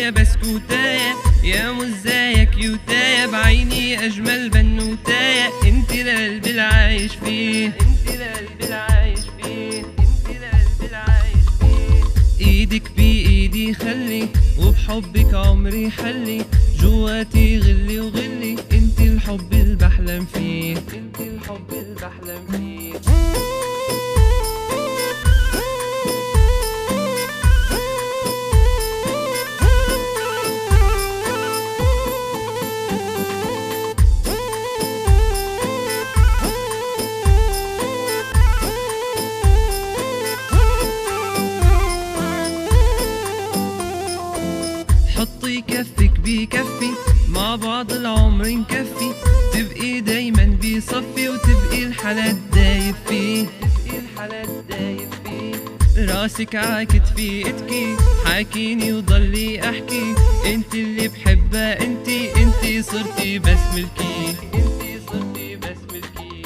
يا بسكوتاية، يا مزايا كيوتاية، بعيني أجمل بنوتاية، انت لقلبي العايش فيه، انت لقلبي العايش فيه، انت لقلبي العايش فيه. ايدك بإيدي خلي، وبحبك عمري حلي، جواتي غلي وغلي، انت الحب اللي بحلم فيه، انت الحب اللي بحلم فيه. حطي كفك بكفي، مع بعض العمر نكفي، تبقي دايما بصفي، وتبقي الحلا دايب فيه، تبقي الحلا دايب فيه. راسك عاكتفي اتكي، حاكيني وضلي احكي، انت اللي بحبها، انت صرتي بس ملكي، انت صرتي بس ملكي.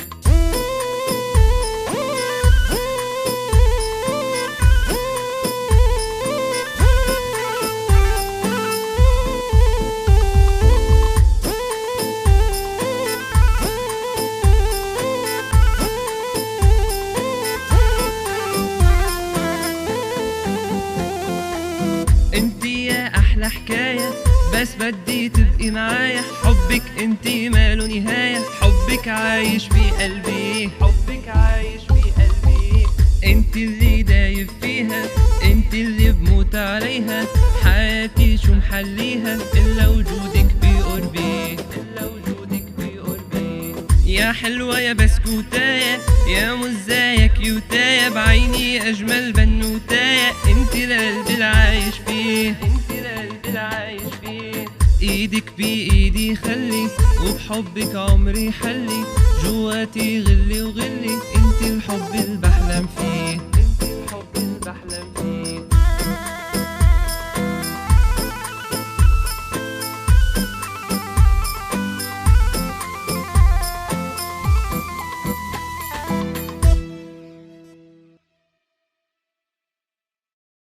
انتي يا احلى حكاية، بس بدي تبقي معايا، حبك انتي ماله نهاية، حبك عايش في قلبي، حبك عايش في قلبي. انتي اللي دايب فيها، انتي اللي بموت عليها، حياتي شو محليها الا وجودك بقربي، الا وجودك بقربي. يا حلوة يا بسكوتاية، يا مزايا كيوتاية، بعيني أجمل بنوتاية، انت لقلبي العايش فيه، انت لقلبي العايش فيه. ايدك بإيدي خلي، وبحبك عمري حلي، جواتي غلي وغلي، انت الحب اللي بحلم فيه.